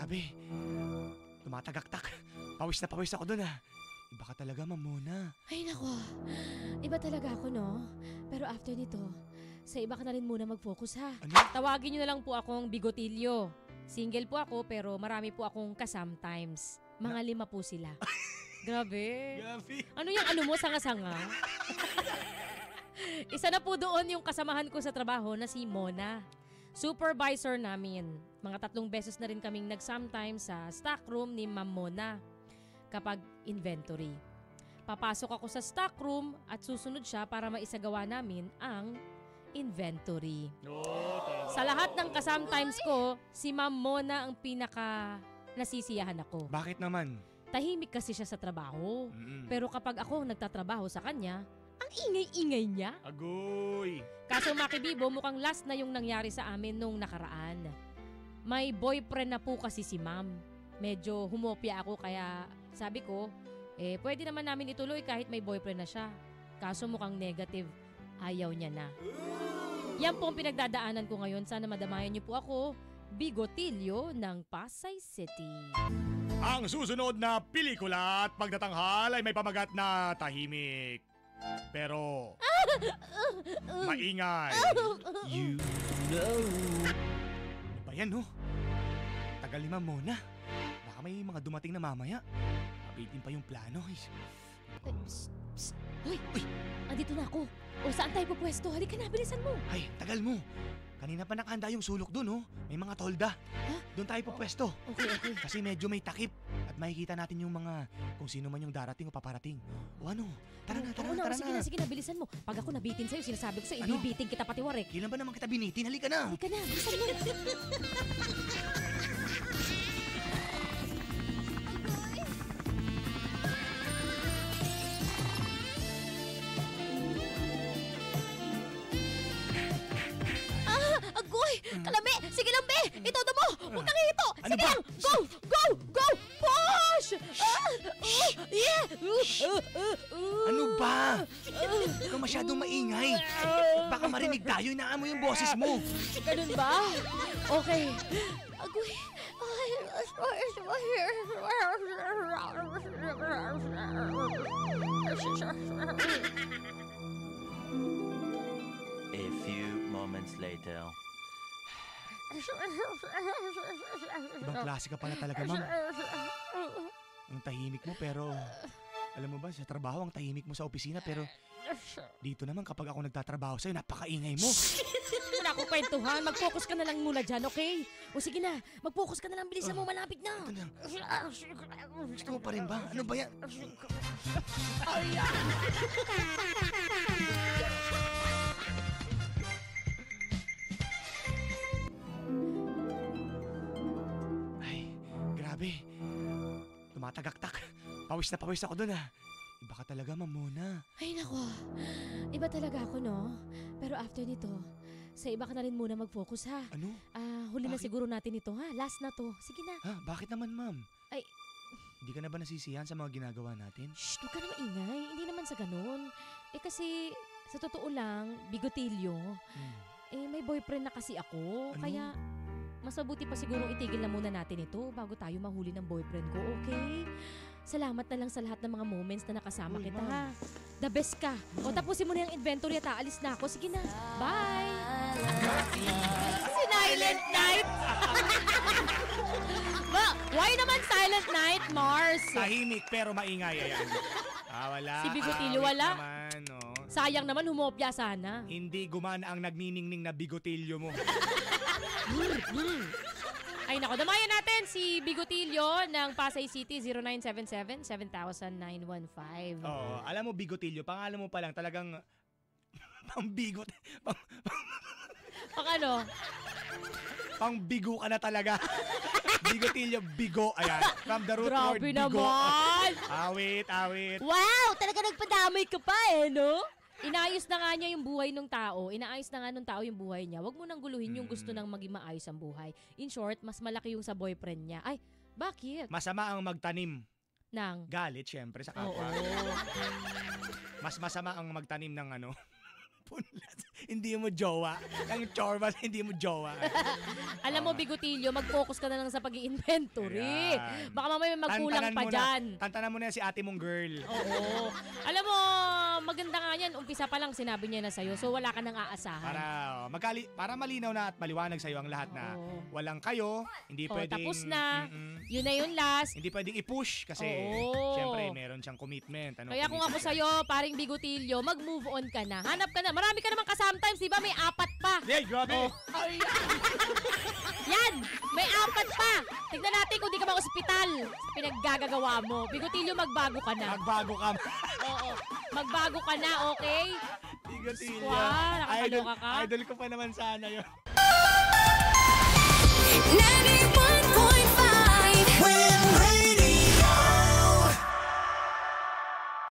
Grabe. Tumatagaktak. Pawis na pawis ako dun Iba ka talaga, Ma'am Mona. Ay nako, iba talaga ako no. Pero after nito, sa iba ka na rin muna mag-focus ha. Ano? Tawagin nyo na lang po akong Bigotilyo. Single po ako pero marami po akong ka-sometimes. Mga 5 po sila. Grabe. Grabe. Ano yung ano mo, sanga-sanga? Isa na po doon yung kasamahan ko sa trabaho na si Mona. Supervisor namin. Mga 3 beses na rin kaming nag-sometimes sa stock room ni Ma'am Mona kapag inventory. Papasok ako sa stock room at susunod siya para maisagawa namin ang inventory. Sa lahat ng ka-sometimes ko, si Ma'am Mona ang pinaka nasisiyahan ako. Bakit naman? Tahimik kasi siya sa trabaho. Pero kapag ako nagtatrabaho sa kanya, ang ingay-ingay niya. Agoy! Kaso makibibo, mukhang last na yung nangyari sa amin nung nakaraan. May boyfriend na po kasi si Ma'am. Medyo humopya ako kaya sabi ko, pwede naman namin ituloy kahit may boyfriend na siya. Kaso mukhang negative, ayaw niya na. Yan po ang pinagdadaanan ko ngayon. Sana madamayan niyo po ako, Bigotilyo ng Pasay City. Ang susunod na pelikula at pagtatanghal ay may pamagat na tahimik. Pero maingay. You know. Ano ba yan, no? Tagal ni Ma'am Mona. Baka may mga dumating na mamaya. Mabitin pa yung plano. Psst, psst. Hoy, andito na ako. O saan tayo pupwesto? Halika na, bilisan mo. Ay, tagal mo. Kanina pa nakahanda yung sulok dun, May mga tolda. Ha? Doon tayo pupwesto. Okay. Kasi medyo may takip. At makikita natin yung mga kung sino man yung darating o paparating. O ano? Tara na. Sige na, bilisan mo. Pag ako nabitin sa'yo, sinasabi ko sa'yo, Ano? ibibitin kita pati warik. Kailan ba naman kita binitin? Halika na. Halika na, bilisan mo. Agoy! Kalami! Sige lang, be! Itodo mo! Huwag nang hihito! Ano Sige ba? lang! Go! Push! Yeah! Ano ba? Huwag ka masyadong maingay. Baka marinig tayo, inaamoy yung boses mo. Ganun ba? Okay. Agoy! A few moments later. Ibang klase ka pala talaga, Ma'am. Ang tahimik mo pero alam mo ba, sa trabaho ang tahimik mo sa opisina pero dito naman kapag ako nagtatrabaho sa'yo, napakaingay mo. Wala akong kwentuhan. Mag-focus ka na lang muna dyan, okay? O sige na, mag-focus ka na lang. Bilisan mo, malapit na. Ito na. Gusto mo pa rin ba? Ano ba yan? Ay, grabe. Tumatagaktak. Pawis na pawis ako dun Iba ka talaga, Ma'am Mona. Ay nako, iba talaga ako no. Pero after nito, sa iba ka na rin muna mag-focus ha. Ano? Huli na Bakit? siguro natin ito ha. Last na to. Sige na. Ha? Bakit naman, Ma'am? Ay. Hindi ka na ba nasisiyahan sa mga ginagawa natin? Shh, huwag ka na maingay. Hindi naman sa ganun. Kasi sa totoo lang, Bigotilyo, may boyfriend na kasi ako. Ano? Kaya mas mabuti pa siguro itigil na muna natin ito bago tayo mahuli ng boyfriend ko, okay? Salamat na lang sa lahat ng mga moments na nakasama Uy, kita Ma'am. ha. The best ka. O tapusin mo na yung inventory at aalis na ako. Sige na. Bye! Silent Night! Why naman Silent Night, Mars? Tahimik pero maingay. Ayan. Wala. Si Bigotilyo, Awit wala? Naman, no? Sayang naman, humopya sana. Hindi gumana ang nagniningning na bigotilyo mo. Ay nako, damayan natin si Bigotilyo ng Pasay City 0977-7915. Oo, alam mo bigotilyo, pangalan mo pa lang talagang pambigot. Pang ano? Pangbigo ka na talaga. Bigotilyo, bigo. Ayan, from the root word Grabe bigo. naman! Awit. Wow! Talaga nagpadamay ka pa no? Inayos na nga niya yung buhay ng tao. Inaayos na nga ng tao yung buhay niya. Huwag mo nang guluhin yung gusto nang maging maayos ang buhay. In short, mas malaki yung sa boyfriend niya. Ay, bakit? Masama ang magtanim. Nang? Galit, syempre, sa Oo. kapwa. Mas masama ang magtanim ng punlat. hindi mo jowa. Ang chorba, hindi mo jowa. Alam mo, Bigotilyo, mag-focus ka na lang sa pag-inventory. Ayan. Baka mamaya may magkulang Tantanan pa mo na. dyan. Tantanan mo na yan si ate mong girl. Oo. Alam mo, maganda nga yan. Umpisa pa lang sinabi niya na sa'yo. So wala ka nang aasahan. Para malinaw na at maliwanag sa'yo ang lahat na Oo. walang kayo, hindi Oo, pwedeng... tapos na. Mm-mm. Yun na yun last. Hindi pwedeng i-push kasi Oo. syempre meron siyang commitment. Anong Kaya kung ako commitment? sa'yo, paring Bigotilyo, mag-move on ka na. Hanap ka na. Marami ka naman ka-sometimes, di ba? May 4 pa. Hey, grabe! Oh. Yan! May 4 pa! Tignan natin kung di ka ma-ospital sa pinaggagawa mo. Bigotilyo, magbago ka na. Magbago ka. Oo. Magbago ka na, okay? Bigotilyo. Squad, nakakaloka ka. Idol ko pa naman sana yun. 91.5 Win Radio.